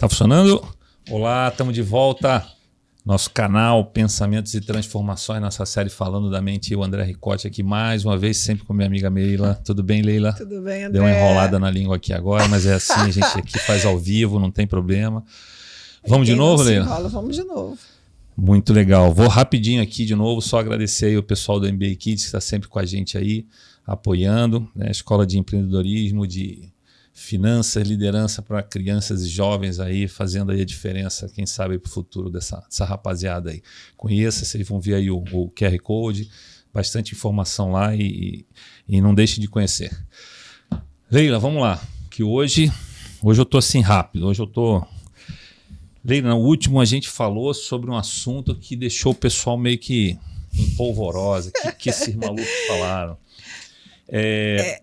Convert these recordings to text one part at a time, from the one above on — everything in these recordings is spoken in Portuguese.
Tá funcionando? Olá, estamos de volta. Nosso canal Pensamentos e Transformações, nossa série Falando da Mente. O André Ricotti aqui mais uma vez, sempre com minha amiga Leila. Tudo bem, Leila? Tudo bem, André. Deu uma enrolada na língua aqui agora, mas é assim, a gente aqui faz ao vivo, não tem problema. Vamos de novo, Leila? Vamos de novo. Muito legal. Vou rapidinho aqui de novo, só agradecer aí o pessoal do MBA Kids que está sempre com a gente aí, apoiando, né? Escola de empreendedorismo, de finanças, liderança para crianças e jovens aí, fazendo aí a diferença, quem sabe, para o futuro dessa rapaziada aí. Conheça, vocês vão ver aí o QR Code, bastante informação lá e não deixe de conhecer. Leila, vamos lá, que hoje eu tô assim rápido, Leila, no último a gente falou sobre um assunto que deixou o pessoal meio que em polvorosa, que esses malucos falaram.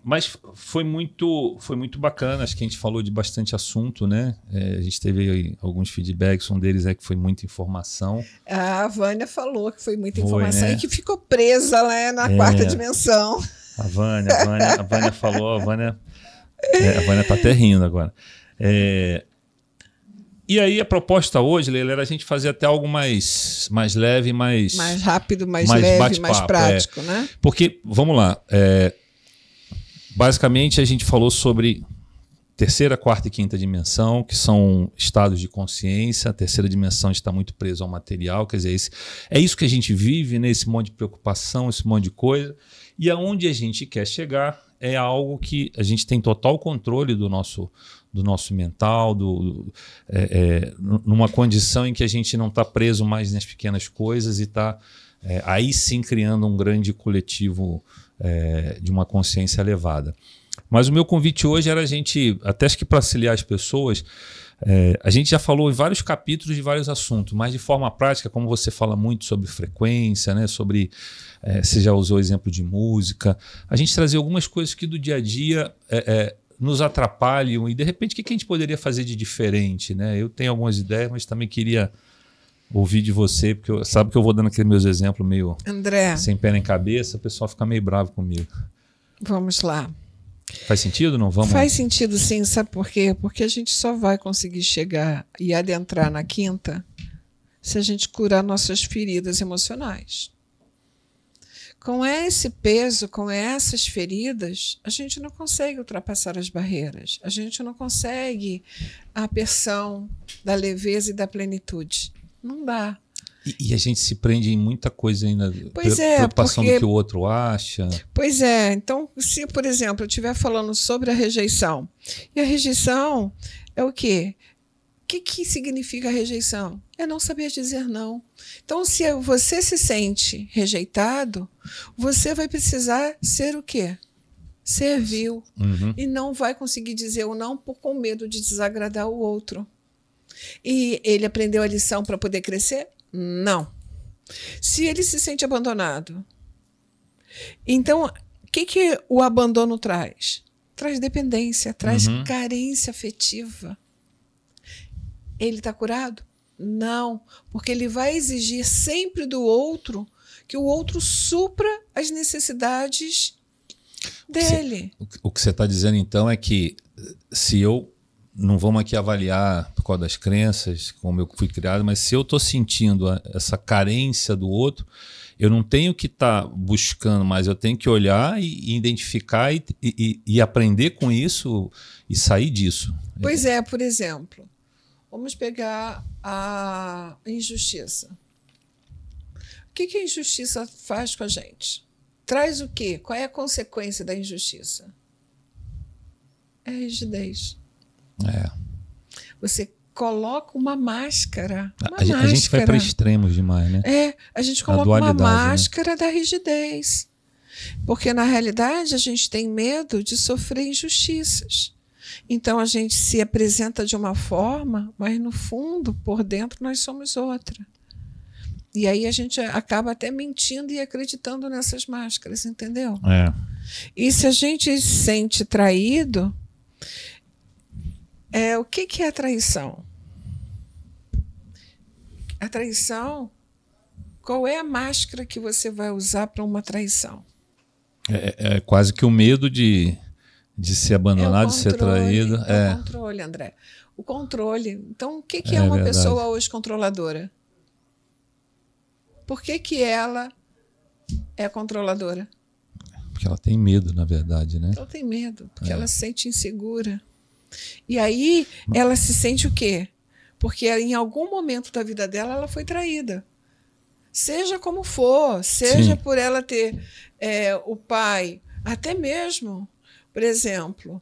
Mas foi muito bacana, acho que a gente falou de bastante assunto, né? A gente teve aí alguns feedbacks, um deles é que foi muita informação. A Vânia falou que foi muita informação, né? E que ficou presa lá na quarta dimensão. A Vânia falou, a Vânia tá até rindo agora. E aí a proposta hoje, Leila, era a gente fazer até algo mais leve, mais rápido, mais leve, mais prático, né? Porque, vamos lá, basicamente a gente falou sobre terceira, quarta e quinta dimensão, que são estados de consciência. A terceira dimensão está muito preso ao material, quer dizer, é isso que a gente vive, né? Esse monte de preocupação, esse monte de coisa. E aonde a gente quer chegar é algo que a gente tem total controle do nosso mental, numa condição em que a gente não está preso mais nas pequenas coisas e está aí sim criando um grande coletivo de uma consciência elevada. Mas o meu convite hoje era a gente, até acho que para auxiliar as pessoas, a gente já falou em vários capítulos de vários assuntos, mas de forma prática, como você fala muito sobre frequência, né, sobre, você já usou o exemplo de música, a gente trazer algumas coisas que do dia a dia nos atrapalham e de repente o que a gente poderia fazer de diferente, né? Eu tenho algumas ideias, mas também queria ouvir de você, porque sabe que eu vou dando aqueles meus exemplos meio André, sem pé nem cabeça, o pessoal fica meio bravo comigo. Vamos lá. Faz sentido ou não? Vamos. Faz sentido sim, sabe por quê? Porque a gente só vai conseguir chegar e adentrar na quinta se a gente curar nossas feridas emocionais. Com esse peso, com essas feridas, a gente não consegue ultrapassar as barreiras. A gente não consegue a aperção da leveza e da plenitude. Não dá. E a gente se prende em muita coisa ainda. Preocupação do que o outro acha. Pois é. Então, se, por exemplo, eu estiver falando sobre a rejeição, e a rejeição é o quê? O que significa a rejeição? É não saber dizer não. Então, se você se sente rejeitado, você vai precisar ser o quê? Servil. Uhum. E não vai conseguir dizer o não com medo de desagradar o outro. E ele aprendeu a lição para poder crescer? Não. Se ele se sente abandonado, então, o que o abandono traz? Traz dependência, traz carência afetiva. Ele está curado? Não, porque ele vai exigir sempre do outro que o outro supra as necessidades dele. O que você está dizendo, então, é que se eu... Não vamos aqui avaliar por causa das crenças, como eu fui criado, mas se eu estou sentindo essa carência do outro, eu não tenho que estar buscando, mas eu tenho que olhar e identificar e aprender com isso e sair disso. Pois é, por exemplo, vamos pegar a injustiça. O que a injustiça faz com a gente? Traz o quê? Qual é a consequência da injustiça? É a rigidez. Você coloca uma máscara. A gente vai para extremos demais, né? A gente coloca uma máscara, né, da rigidez. Porque, na realidade, a gente tem medo de sofrer injustiças. Então, a gente se apresenta de uma forma, mas, no fundo, por dentro, nós somos outra. E aí a gente acaba até mentindo e acreditando nessas máscaras, entendeu? E se a gente se sente traído... o que é a traição? A traição, qual é a máscara que você vai usar para uma traição? É quase que o medo de De ser abandonado, de ser traído. É o controle, André. O controle. Então, o que é uma verdade. pessoa hoje controladora? Por que ela é controladora? Porque ela tem medo, na verdade, né? Ela tem medo, porque ela se sente insegura. E aí, ela se sente o quê? Porque em algum momento da vida dela, ela foi traída. Seja como for, seja por ela ter o pai, até mesmo, por exemplo,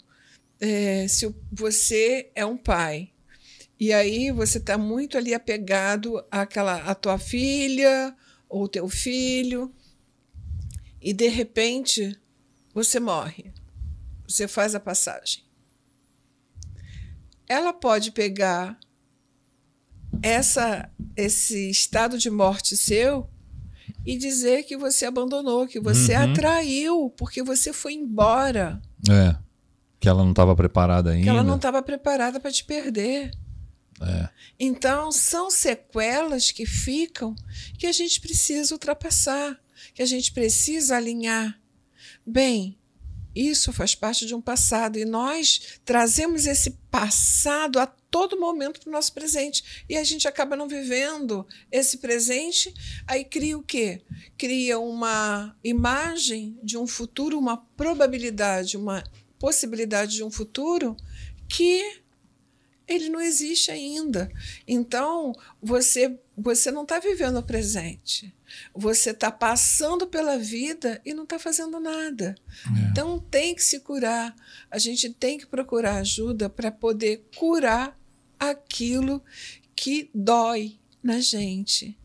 se você é um pai, e aí você está muito ali apegado à tua filha ou teu filho, e de repente você morre, você faz a passagem. Ela pode pegar esse estado de morte seu e dizer que você abandonou, que você atraiu, porque você foi embora. Que ela não estava preparada ainda. Que ela não estava preparada para te perder. Então, são sequelas que ficam que a gente precisa ultrapassar, que a gente precisa alinhar. Bem, isso faz parte de um passado e nós trazemos esse passado a todo momento para o nosso presente e a gente acaba não vivendo esse presente, aí cria o quê? Cria uma imagem de um futuro, uma probabilidade, uma possibilidade de um futuro que ele não existe ainda. Então, você não está vivendo o presente. Você está passando pela vida e não está fazendo nada. Então, tem que se curar. A gente tem que procurar ajuda para poder curar aquilo que dói na gente.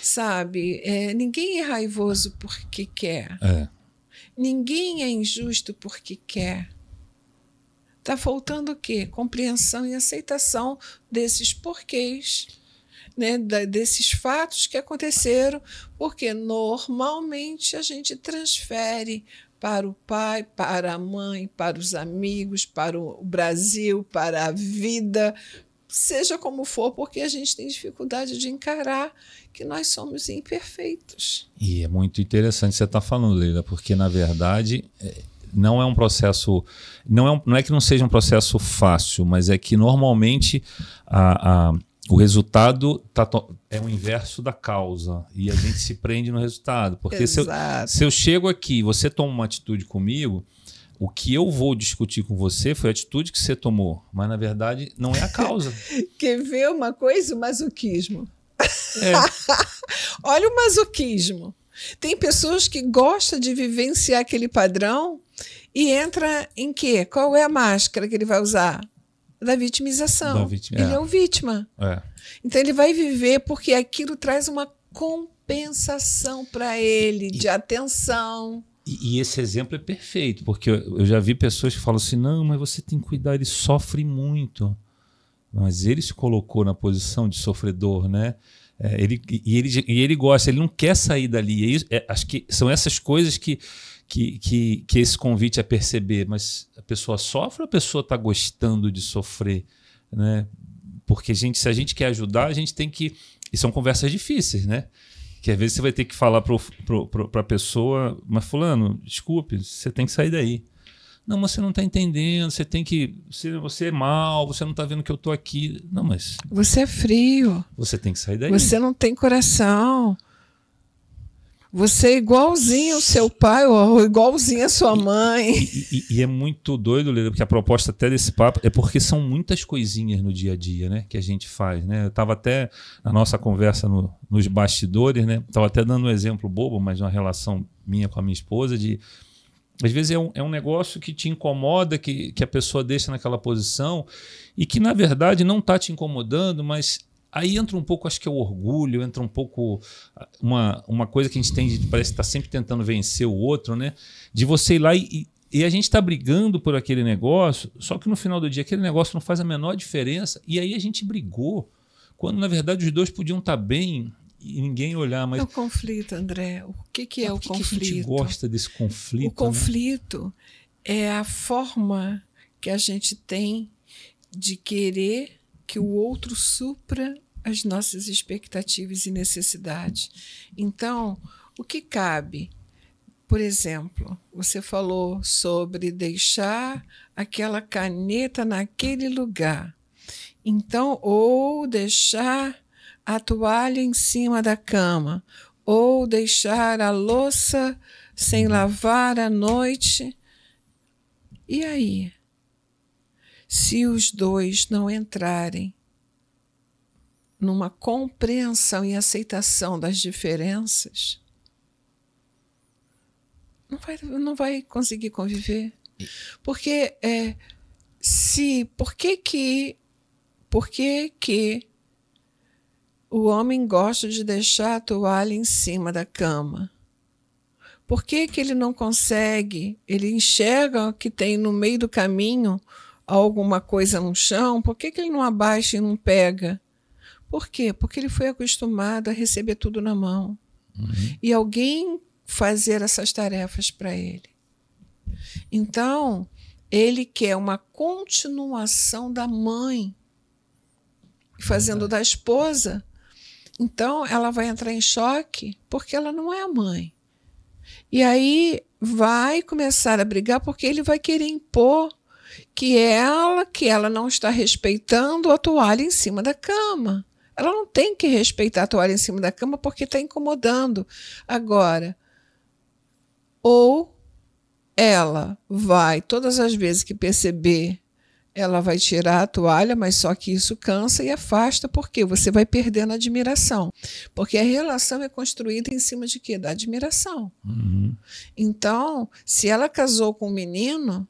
Sabe? Ninguém é raivoso porque quer. Ninguém é injusto porque quer. Está faltando o quê? Compreensão e aceitação desses porquês, né? Desses fatos que aconteceram, porque normalmente a gente transfere para o pai, para a mãe, para os amigos, para o Brasil, para a vida, seja como for, porque a gente tem dificuldade de encarar que nós somos imperfeitos. E é muito interessante você estar falando, Leila, porque, na verdade, não é um processo... Não é que não seja um processo fácil, mas é que, normalmente, o resultado é o inverso da causa e a gente se prende no resultado. Porque se eu chego aqui, você toma uma atitude comigo, o que eu vou discutir com você foi a atitude que você tomou, mas, na verdade, não é a causa. Quer ver uma coisa? O masoquismo. Olha o masoquismo. Tem pessoas que gostam de vivenciar aquele padrão e entra em quê? Qual é a máscara que ele vai usar? Da vitimização. Ele é o vítima. Então ele vai viver porque aquilo traz uma compensação para ele de atenção. E esse exemplo é perfeito, porque eu já vi pessoas que falam assim, não, mas você tem que cuidar, ele sofre muito. Mas ele se colocou na posição de sofredor, né? Ele gosta, ele não quer sair dali. Acho que são essas coisas que esse convite a perceber. Mas a pessoa sofre ou a pessoa está gostando de sofrer? Né? Porque se a gente quer ajudar, a gente tem que... E são conversas difíceis, né? Que às vezes você vai ter que falar para a pessoa, mas fulano, desculpe, você tem que sair daí. Não, mas você não está entendendo, você tem que... Você é mal, você não está vendo que eu estou aqui. Não, mas... Você é frio. Você tem que sair daí. Você não tem coração. Você é igualzinho ao seu pai ou igualzinho à sua mãe. E é muito doido, Leila, porque a proposta até desse papo é porque são muitas coisinhas no dia a dia, né, que a gente faz. Né? Eu estava até, na nossa conversa nos bastidores, né, estava até dando um exemplo bobo, mas uma relação minha com a minha esposa de... Às vezes é um negócio que te incomoda, que a pessoa deixa naquela posição e que, na verdade, não está te incomodando, mas aí entra um pouco, acho que é o orgulho, entra um pouco uma coisa que a gente tem de parece que está sempre tentando vencer o outro, né? De você ir lá e a gente está brigando por aquele negócio, só que no final do dia aquele negócio não faz a menor diferença e aí a gente brigou, quando, na verdade, os dois podiam estar bem... E ninguém olhar, mas... É o conflito, André. O que é o conflito? Por que a gente gosta desse conflito? O conflito é a forma que a gente tem de querer que o outro supra as nossas expectativas e necessidades. Então, o que cabe? Por exemplo, você falou sobre deixar aquela caneta naquele lugar. Então, ou deixar a toalha em cima da cama, ou deixar a louça sem lavar à noite. E aí? Se os dois não entrarem numa compreensão e aceitação das diferenças, não vai conseguir conviver. Porque por que que o homem gosta de deixar a toalha em cima da cama? Por que que ele não consegue? Ele enxerga que tem no meio do caminho alguma coisa no chão. Por que que ele não abaixa e não pega? Por quê? Porque ele foi acostumado a receber tudo na mão. E alguém fazer essas tarefas para ele. Então, ele quer uma continuação da mãe, fazendo da esposa. Então, ela vai entrar em choque porque ela não é a mãe. E aí vai começar a brigar porque ele vai querer impor que ela não está respeitando a toalha em cima da cama. Ela não tem que respeitar a toalha em cima da cama porque está incomodando. Agora, ou ela vai, todas as vezes que perceber, ela vai tirar a toalha, mas só que isso cansa e afasta, porque você vai perdendo a admiração. Porque a relação é construída em cima de quê? Da admiração. Então, se ela casou com um menino,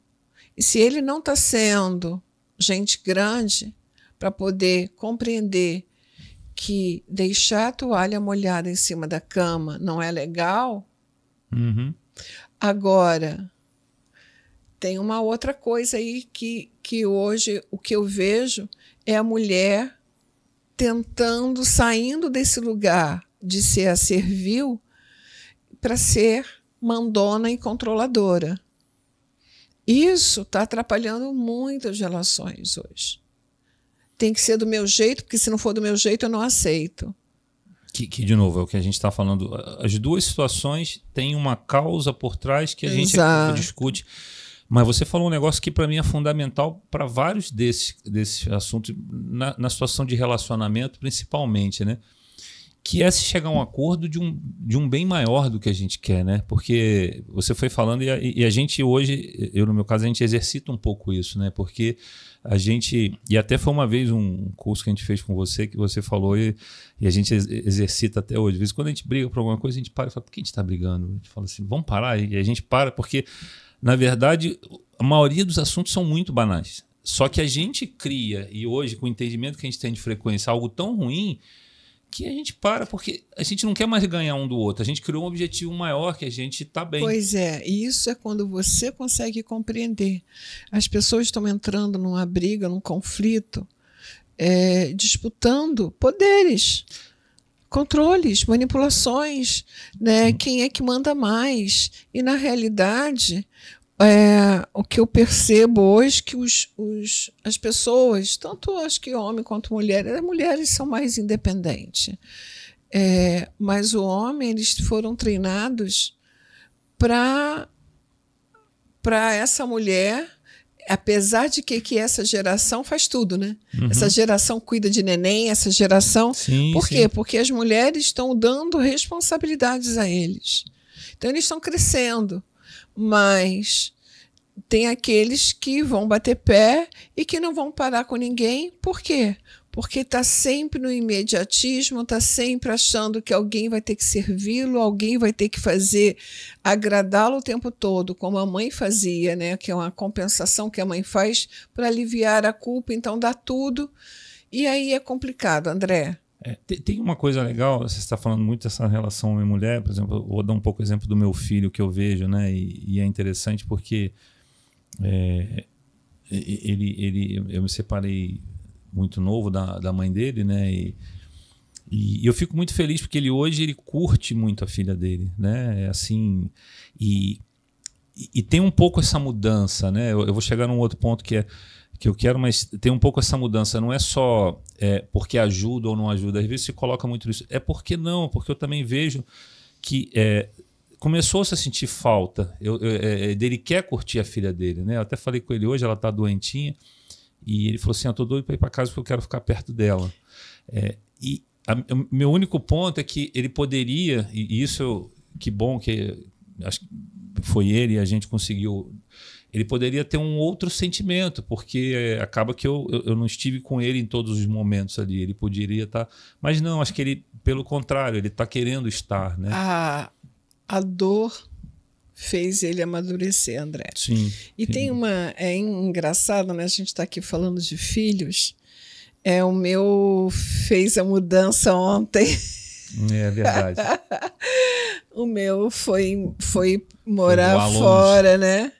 e se ele não está sendo gente grande para poder compreender que deixar a toalha molhada em cima da cama não é legal, agora, tem uma outra coisa aí que hoje o que eu vejo é a mulher saindo desse lugar de ser a servil para ser mandona e controladora. Isso está atrapalhando muito as relações hoje. Tem que ser do meu jeito, porque se não for do meu jeito, eu não aceito. Que, de novo, é o que a gente está falando. As duas situações têm uma causa por trás que a gente discute. Mas você falou um negócio que para mim é fundamental para vários desses assuntos, na situação de relacionamento principalmente, né? Que é se chegar a um acordo de um bem maior do que a gente quer, né? Porque você foi falando e a gente hoje, eu no meu caso, a gente exercita um pouco isso, né? Porque a gente, e até foi uma vez um curso que a gente fez com você, que você falou e a gente exercita até hoje. Às vezes quando a gente briga por alguma coisa, a gente para e fala, por que a gente está brigando? A gente fala assim, vamos parar? E a gente para porque, na verdade, a maioria dos assuntos são muito banais. Só que a gente cria, e hoje, com o entendimento que a gente tem de frequência, algo tão ruim que a gente para, porque a gente não quer mais ganhar um do outro. A gente criou um objetivo maior, que a gente está bem. Pois é, e isso é quando você consegue compreender. As pessoas estão entrando numa briga, num conflito, disputando poderes, controles, manipulações, né? Quem é que manda mais? E, na realidade, o que eu percebo hoje que as pessoas, tanto acho que homem quanto mulher, as mulheres são mais independentes. Mas o homem, eles foram treinados para essa mulher, apesar de que essa geração faz tudo, né? Essa geração cuida de neném, essa geração... Por quê? Porque as mulheres estão dando responsabilidades a eles. Então, eles estão crescendo. Mas tem aqueles que vão bater pé e que não vão parar com ninguém. Por quê? Porque está sempre no imediatismo, está sempre achando que alguém vai ter que servi-lo, alguém vai ter que agradá-lo o tempo todo, como a mãe fazia, né? Que é uma compensação que a mãe faz para aliviar a culpa, então dá tudo. E aí é complicado, André. Tem uma coisa legal, você está falando muito dessa relação homem-mulher, por exemplo, eu vou dar um pouco o exemplo do meu filho que eu vejo, né? E é interessante porque eu me separei muito novo da mãe dele, né? E eu fico muito feliz porque hoje ele curte muito a filha dele, né? Assim, e tem um pouco essa mudança, né? Eu vou chegar num outro ponto que eu quero, mas tem um pouco essa mudança. Não é só porque ajuda ou não ajuda. Às vezes se coloca muito isso. É porque não, porque eu também vejo que começou-se a sentir falta. Ele quer curtir a filha dele, né? Eu até falei com ele hoje, ela está doentinha, e ele falou assim, eu tô doido para ir para casa porque eu quero ficar perto dela. Meu único ponto é que ele poderia, e isso, que bom que acho que foi ele e a gente conseguiu, ele poderia ter um outro sentimento, porque acaba que eu não estive com ele em todos os momentos ali, ele poderia estar, mas não, acho que ele, pelo contrário, ele está querendo estar, né? A dor fez ele amadurecer, André. Sim. E tem é engraçado, né? A gente está aqui falando de filhos. O meu fez a mudança ontem. É verdade. O meu foi morar fora, né?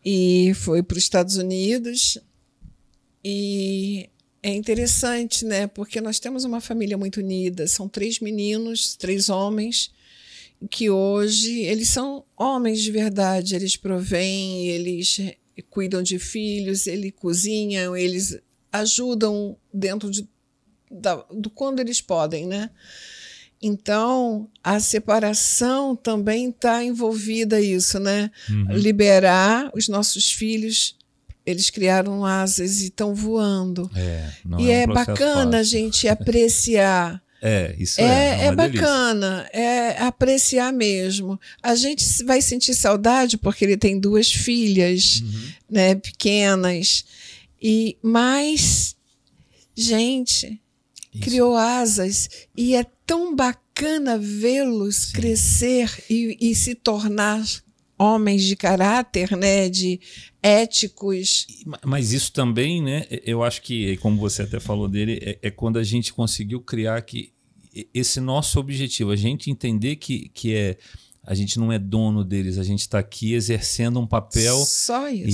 E foi para os Estados Unidos. E é interessante, né? Porque nós temos uma família muito unida. São 3 meninos, 3 homens, que hoje eles são homens de verdade. Eles provêm, eles cuidam de filhos, eles cozinham, eles ajudam dentro do quando eles podem, né? Então, a separação também está envolvida isso, né? Uhum. Liberar os nossos filhos, eles criaram asas e estão voando. E é bacana a gente apreciar. Isso é bacana, apreciar mesmo. A gente vai sentir saudade porque ele tem 2 filhas, né, pequenas. Mas, gente, criou asas e é tão bacana vê-los crescer e se tornar homens de caráter, né, de éticos. Mas isso também, né, eu acho que, como você até falou dele, é quando a gente conseguiu criar esse nosso objetivo, a gente entender que a gente não é dono deles, a gente está aqui exercendo um papel. Só isso.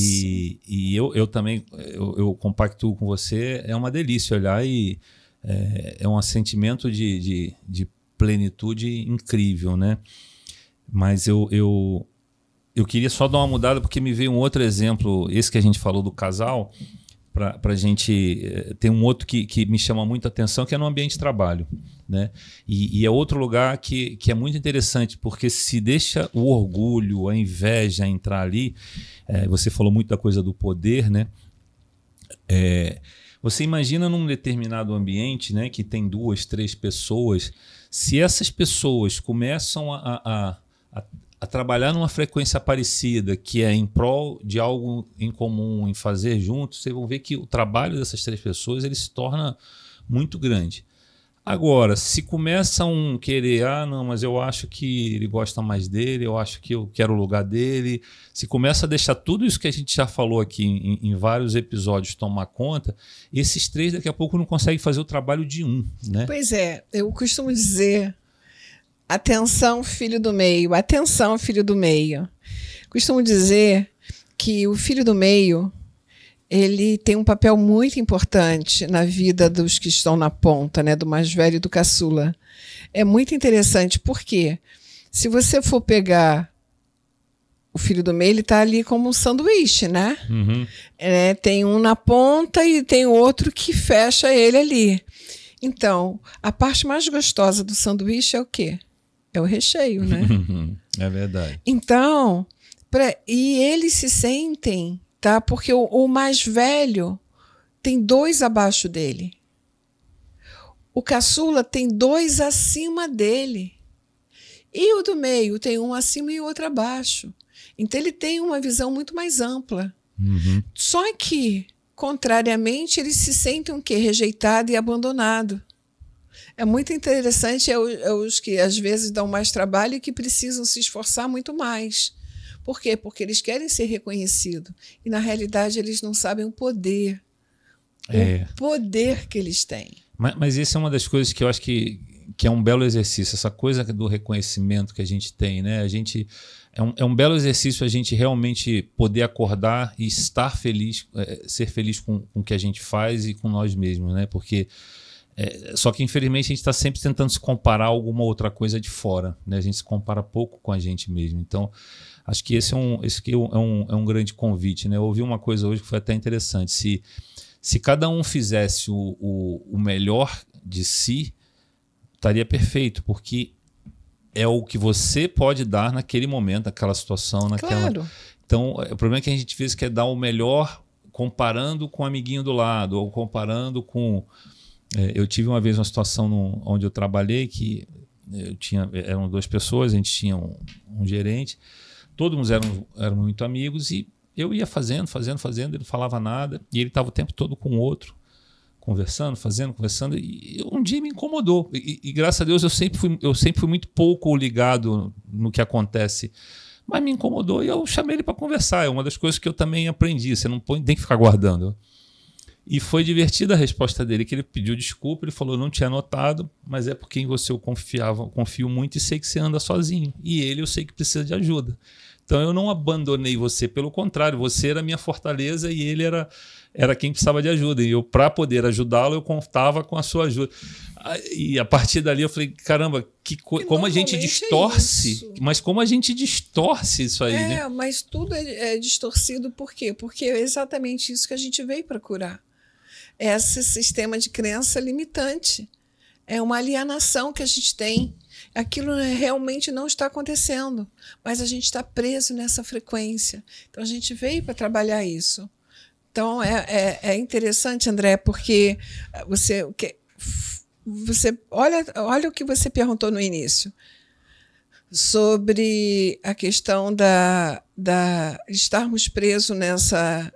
E eu também, eu compactuo com você, é uma delícia olhar e é um sentimento de plenitude incrível, né? Mas eu queria só dar uma mudada porque me veio um outro exemplo, esse que a gente falou do casal, para a gente ter um outro que me chama muita atenção, que é no ambiente de trabalho, né? E é outro lugar que é muito interessante, porque se deixa o orgulho, a inveja entrar ali, você falou muito da coisa do poder, né? Você imagina num determinado ambiente, né, que tem 2, 3 pessoas, se essas pessoas começam a trabalhar numa frequência parecida, que é em prol de algo em comum, em fazer juntos, vocês vão ver que o trabalho dessas 3 pessoas ele se torna muito grande. Agora, se começam a querer, não, mas eu acho que ele gosta mais dele, eu acho que eu quero o lugar dele, se começa a deixar tudo isso que a gente já falou aqui em vários episódios tomar conta, esses 3 daqui a pouco não conseguem fazer o trabalho de um, né? Pois é, eu costumo dizer, atenção, filho do meio, atenção, filho do meio. Costumo dizer que o filho do meio, ele tem um papel muito importante na vida dos que estão na ponta, né, do mais velho e do caçula. É muito interessante, porque se você for pegar o filho do meio, ele está ali como um sanduíche, né? Uhum. Tem um na ponta e tem outro que fecha ele ali. Então, a parte mais gostosa do sanduíche é o quê? É o recheio, né? É verdade. Então, e eles se sentem, tá? Porque o mais velho tem 2 abaixo dele. O caçula tem 2 acima dele. E o do meio tem um acima e o outro abaixo. Então ele tem uma visão muito mais ampla. Uhum. Só que, contrariamente, eles se sentem o quê? Rejeitado e abandonado. É muito interessante, os que às vezes dão mais trabalho e que precisam se esforçar muito mais. Por quê? Porque eles querem ser reconhecidos. E, na realidade, eles não sabem o poder. O poder que eles têm. Mas isso é uma das coisas que eu acho que é um belo exercício. Essa coisa do reconhecimento que a gente tem, né? É um belo exercício a gente realmente poder acordar e estar feliz, ser feliz com o que a gente faz e com nós mesmos, né? Porque... só que, infelizmente, a gente está sempre tentando se comparar a alguma outra coisa de fora, né? A gente se compara pouco com a gente mesmo. Então, acho que esse é um grande convite, né? Eu ouvi uma coisa hoje que foi até interessante. Se cada um fizesse o melhor de si, estaria perfeito, porque é o que você pode dar naquele momento, naquela situação, naquela... Claro. Então, o problema é que a gente fez que é dar o melhor comparando com o amiguinho do lado, ou comparando com... eu tive uma vez uma situação onde eu trabalhei que eram 2 pessoas, a gente tinha um gerente, todos eram muito amigos e eu ia fazendo, ele não falava nada e ele estava o tempo todo com o outro, conversando, conversando, e um dia me incomodou. E graças a Deus eu sempre fui muito pouco ligado no que acontece, mas me incomodou e eu chamei ele para conversar. É uma das coisas que eu também aprendi, você não tem que ficar guardando. E foi divertida a resposta dele, que ele pediu desculpa, ele falou, não tinha notado, mas é porque em você eu confio muito e sei que você anda sozinho. E ele eu sei que precisa de ajuda. Então eu não abandonei você, pelo contrário, você era a minha fortaleza e ele era quem precisava de ajuda. E eu, para poder ajudá-lo, eu contava com a sua ajuda. E a partir dali eu falei, caramba, como a gente distorce, mas como a gente distorce isso aí, né? Mas tudo é distorcido por quê? Porque é exatamente isso que a gente veio para curar. Esse sistema de crença limitante. É uma alienação que a gente tem. Aquilo realmente não está acontecendo, mas a gente está preso nessa frequência. Então, a gente veio para trabalhar isso. Então, é interessante, André, porque você olha o que você perguntou no início, sobre a questão da estarmos presos nessa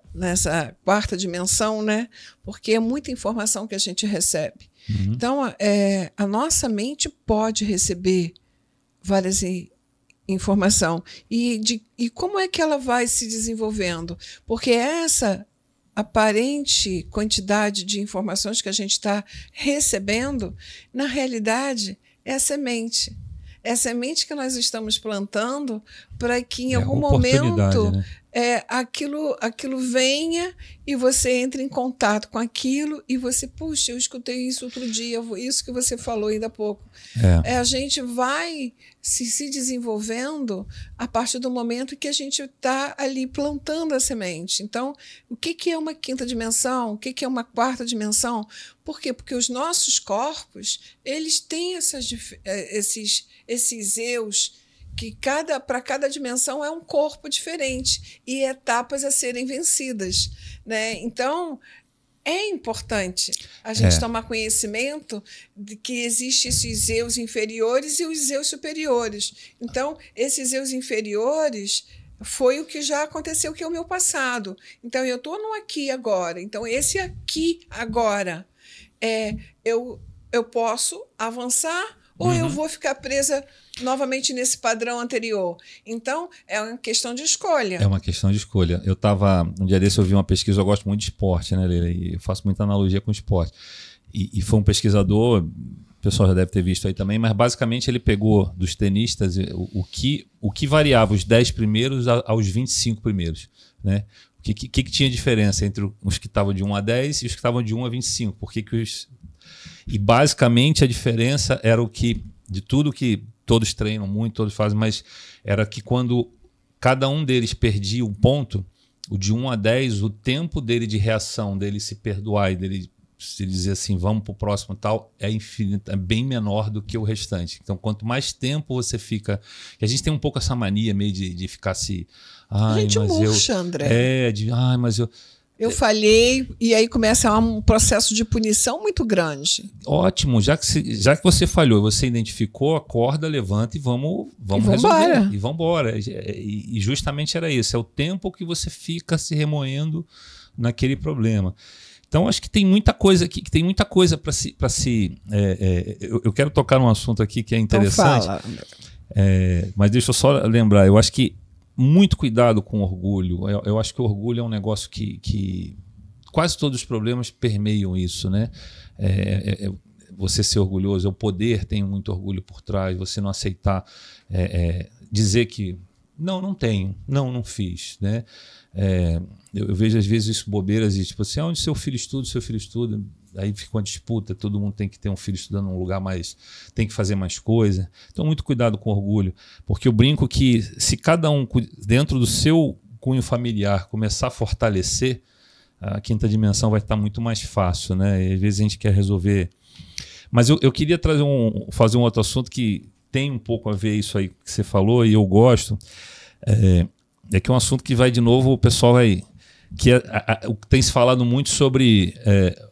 4ª dimensão, né? Porque é muita informação que a gente recebe. Uhum. Então, a nossa mente pode receber várias informações. E como é que ela vai se desenvolvendo? Porque essa aparente quantidade de informações que a gente está recebendo, na realidade, é a semente. É a semente que nós estamos plantando para que em algum momento, né? Aquilo venha e você entre em contato com aquilo e você, puxa, eu escutei isso outro dia, isso que você falou ainda há pouco. A gente vai se desenvolvendo a partir do momento que a gente está ali plantando a semente. Então, o que é uma 5ª dimensão? O que é uma 4ª dimensão? Por quê? Porque os nossos corpos, eles têm esses eus, que para cada dimensão é um corpo diferente e etapas a serem vencidas, né? Então, é importante a gente tomar conhecimento de que existem esses eus inferiores e os eus superiores. Então, esses eus inferiores foi o que já aconteceu, que é o meu passado. Então, eu estou no aqui agora. Então, esse aqui agora, eu posso avançar ou eu vou ficar presa novamente nesse padrão anterior. Então, é uma questão de escolha. É uma questão de escolha. Um dia desse eu vi uma pesquisa, eu gosto muito de esporte, né, Leila? E eu faço muita analogia com esporte. E foi um pesquisador, o pessoal já deve ter visto aí também, mas basicamente ele pegou dos tenistas o que variava os 10 primeiros aos 25 primeiros, né? O que tinha diferença entre os que estavam de 1 a 10 e os que estavam de 1 a 25? E basicamente a diferença era de tudo que todos treinam muito, todos fazem, mas era que quando cada um deles perdia um ponto, o de 1 a 10, o tempo dele de reação, dele se perdoar e dele se dizer assim, vamos para o próximo tal, é infinito, é bem menor do que o restante. Então, quanto mais tempo você fica... A gente tem um pouco essa mania meio de ficar se... A gente murcha, André. Mas eu... Eu falhei, e aí começa um processo de punição muito grande. Ótimo, já que você falhou, você identificou, acorda, levanta e vamos resolver. E vamos embora. E justamente era isso, é o tempo que você fica se remoendo naquele problema. Então, acho que tem muita coisa aqui, para se... eu quero tocar num assunto aqui que é interessante. Então fala. Mas deixa eu só lembrar, eu acho que muito cuidado com orgulho. Eu acho que o orgulho é um negócio que quase todos os problemas permeiam isso, né? Você ser orgulhoso, o poder tem muito orgulho por trás, você não aceitar, dizer que não tenho, não fiz, né? Eu vejo às vezes isso bobeiras e tipo assim, onde seu filho estuda, aí fica uma disputa, todo mundo tem que ter um filho estudando num lugar mais, tem que fazer mais coisa. Então muito cuidado com orgulho, porque eu brinco que se cada um dentro do seu cunho familiar começar a fortalecer, a 5ª dimensão vai estar muito mais fácil, né? E às vezes a gente quer resolver, mas eu queria fazer um outro assunto que tem um pouco a ver isso aí que você falou, e eu gosto, é que é um assunto que vai de novo, o pessoal vai... tem se falado muito sobre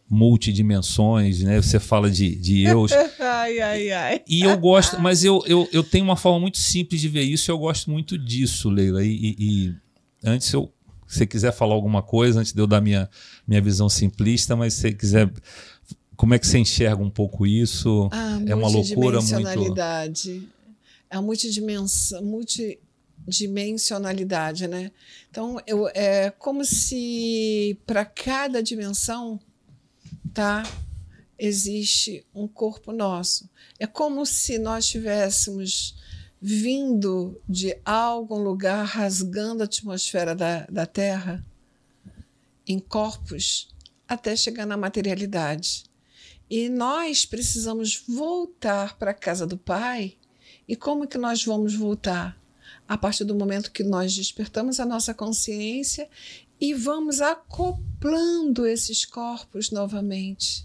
multidimensões, né? Você fala de eus. Ai. E eu gosto, mas eu tenho uma forma muito simples de ver isso, e eu gosto muito disso, Leila. E antes, se você quiser falar alguma coisa, antes de eu dar minha visão simplista, mas se você quiser... Como é que você enxerga um pouco isso? É uma loucura muito... É a multidimensionalidade, né? Então, é como se para cada dimensão, tá, existe um corpo nosso. É como se nós estivéssemos vindo de algum lugar, rasgando a atmosfera da Terra, em corpos, até chegar na materialidade. E nós precisamos voltar para a casa do Pai. E como que nós vamos voltar? A partir do momento que nós despertamos a nossa consciência e vamos acoplando esses corpos novamente,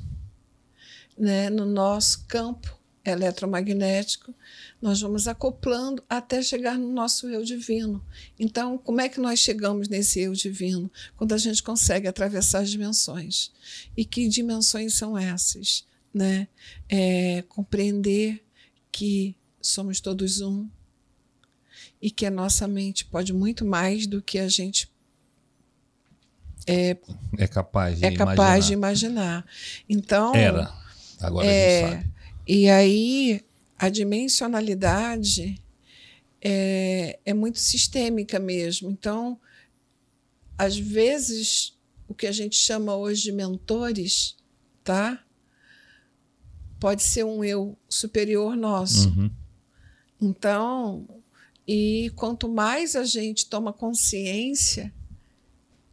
né? No nosso campo eletromagnético, nós vamos acoplando até chegar no nosso eu divino. Então, como é que nós chegamos nesse eu divino? Quando a gente consegue atravessar as dimensões. E que dimensões são essas? Né? Compreender que somos todos um e que a nossa mente pode muito mais do que a gente é capaz de imaginar. Então, agora a gente sabe. E aí a dimensionalidade é muito sistêmica mesmo. Então, às vezes, o que a gente chama hoje de mentores, tá? Pode ser um eu superior nosso. Uhum. Então, e quanto mais a gente toma consciência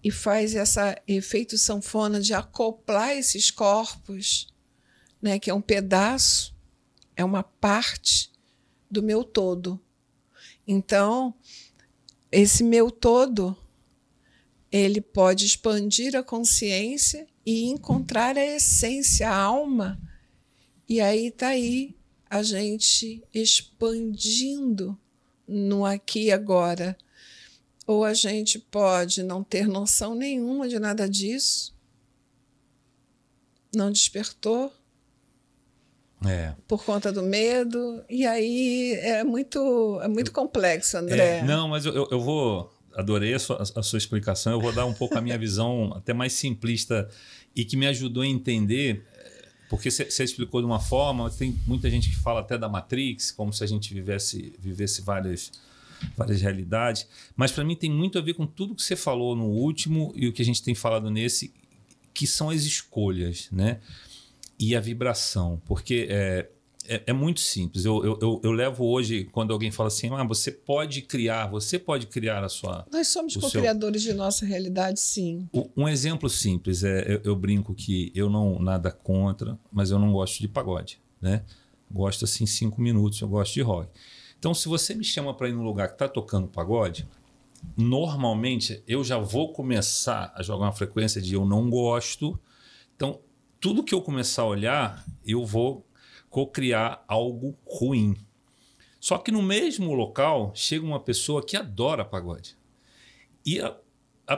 e faz esse efeito sanfona de acoplar esses corpos, né, que é um pedaço, é uma parte do meu todo. Então, esse meu todo, ele pode expandir a consciência e encontrar a essência, a alma. E aí está aí a gente expandindo no aqui e agora. Ou a gente pode não ter noção nenhuma de nada disso, não despertou, por conta do medo, e aí é muito complexo, André. Não, mas eu vou... Adorei a sua explicação. Eu vou dar um pouco a minha visão até mais simplista e que me ajudou a entender, porque você explicou de uma forma, tem muita gente que fala até da Matrix, como se a gente vivesse várias realidades, mas para mim tem muito a ver com tudo que você falou no último e o que a gente tem falado nesse, que são as escolhas, né? E a vibração, porque é muito simples. Eu levo hoje, quando alguém fala assim, você pode criar a sua... Nós somos co-criadores de nossa realidade, sim. Um exemplo simples, eu brinco que eu não nada contra, mas eu não gosto de pagode, né? Gosto assim 5 minutos, eu gosto de rock. Então, se você me chama para ir num lugar que está tocando pagode, normalmente eu já vou começar a jogar uma frequência de eu não gosto. Então, tudo que eu começar a olhar, eu vou co-criar algo ruim. Só que no mesmo local chega uma pessoa que adora pagode. E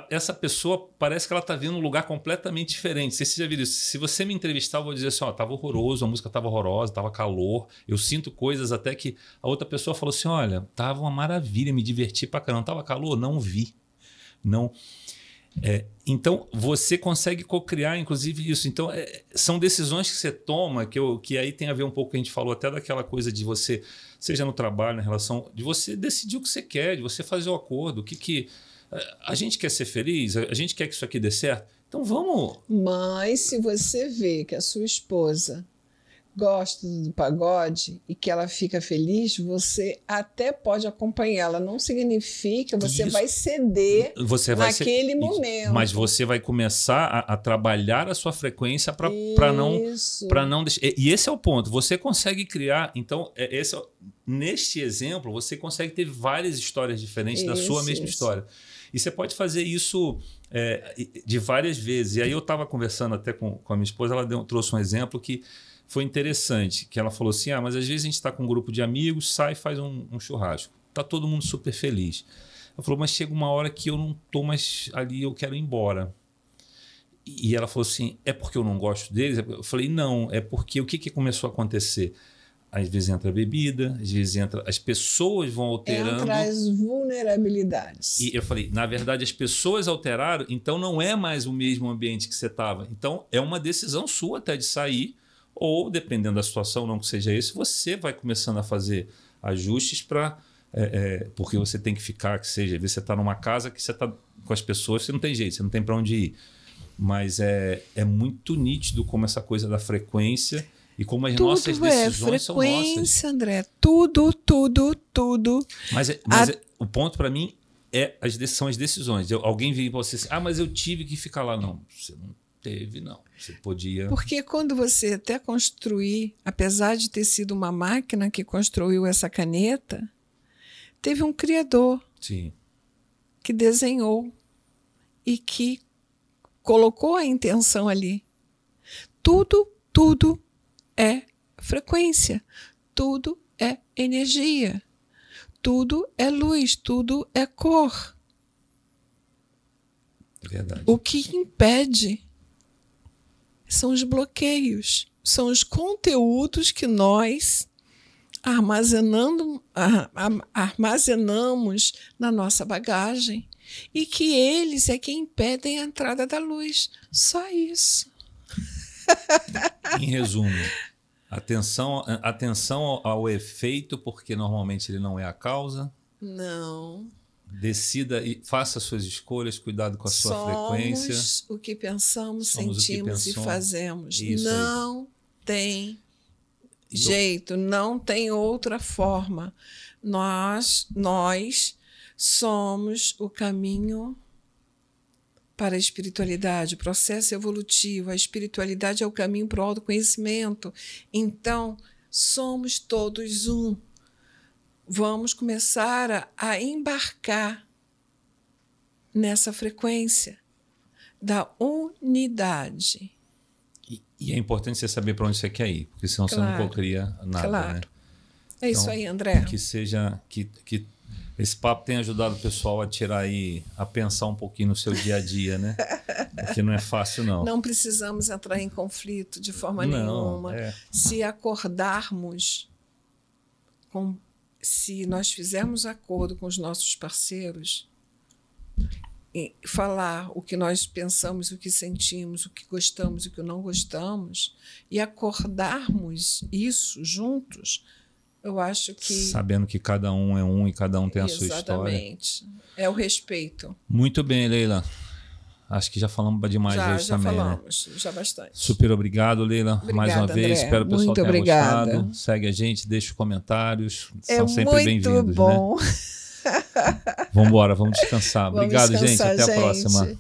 essa pessoa parece que ela está vendo um lugar completamente diferente. Você já viu isso? Se você me entrevistar, eu vou dizer assim, estava horroroso, a música estava horrorosa, estava calor, eu sinto coisas até que a outra pessoa falou assim, olha, estava uma maravilha, me diverti pra caramba, estava calor? Não vi. Não... então, você consegue co-criar, inclusive, isso. Então, são decisões que você toma, que aí tem a ver um pouco, a gente falou até daquela coisa de você, seja no trabalho, na relação, de você decidir o que você quer, de você fazer o acordo, a gente quer ser feliz, a gente quer que isso aqui dê certo, então vamos... Mas se você vê que a sua esposa gosta do pagode e que ela fica feliz, você até pode acompanhá-la. Não significa que você vai ceder naquele momento. Mas você vai começar a trabalhar a sua frequência para não deixar. E esse é o ponto. Você consegue criar. Então, neste exemplo, você consegue ter várias histórias diferentes da sua mesma história. E você pode fazer isso de várias vezes. E aí eu estava conversando até com a minha esposa, ela trouxe um exemplo que foi interessante, que ela falou assim, mas às vezes a gente está com um grupo de amigos, sai e faz um churrasco. Está todo mundo super feliz. Ela falou, mas chega uma hora que eu não estou mais ali, eu quero ir embora. E ela falou assim, é porque eu não gosto deles? Eu falei, não, é porque o que começou a acontecer? Às vezes entra a bebida, às vezes as pessoas vão alterando. Entra as vulnerabilidades. E eu falei, na verdade, as pessoas alteraram, então não é mais o mesmo ambiente que você estava. Então é uma decisão sua até de sair, ou dependendo da situação, não que seja esse, você vai começando a fazer ajustes para... porque você tem que ficar, que seja, às vezes você está numa casa que você está com as pessoas, você não tem jeito, você não tem para onde ir. Mas é muito nítido como essa coisa da frequência e como as nossas decisões são nossas. Frequência, André. Tudo. Mas o ponto para mim são as decisões. Alguém vem para você assim, mas eu tive que ficar lá. Não, você não teve, não. Você podia... Porque quando você até construir, apesar de ter sido uma máquina que construiu essa caneta, teve um criador. Sim. Que desenhou e que colocou a intenção ali. Tudo é frequência, tudo é energia, tudo é luz, tudo é cor. Verdade. O que impede são os bloqueios, são os conteúdos que nós armazenamos na nossa bagagem e que eles é que impedem a entrada da luz. Só isso. Em resumo, atenção ao efeito, porque normalmente ele não é a causa. Não. Decida e faça suas escolhas, cuidado com a sua frequência. Somos o que pensamos, sentimos e fazemos. Isso não tem jeito, não tem outra forma. Nós somos o caminho para a espiritualidade, o processo evolutivo. A espiritualidade é o caminho para o autoconhecimento. Então, somos todos um. Vamos começar a embarcar nessa frequência da unidade. E é importante você saber para onde você quer ir, porque senão você não cocria nada. Claro. Né? É isso aí, André. Que esse papo tenha ajudado o pessoal a tirar aí, a pensar um pouquinho no seu dia a dia, né? Porque não é fácil, não. Não precisamos entrar em conflito de forma nenhuma. Se acordarmos, se nós fizermos acordo com os nossos parceiros, e falar o que nós pensamos, o que sentimos, o que gostamos, o que não gostamos, e acordarmos isso juntos, eu acho que... Sabendo que cada um é um e cada um tem a sua história. Exatamente. É o respeito. Muito bem, Leila. Acho que já falamos demais hoje também. Já falamos, né? Já bastante. Super obrigado, Leila. Obrigada, mais uma vez. André. Espero que o pessoal muito tenha obrigada. gostado. Segue a gente, deixa os comentários. É são sempre bem-vindos. Muito bom. Né? Vamos embora, vamos descansar. Obrigado, gente. Até a próxima.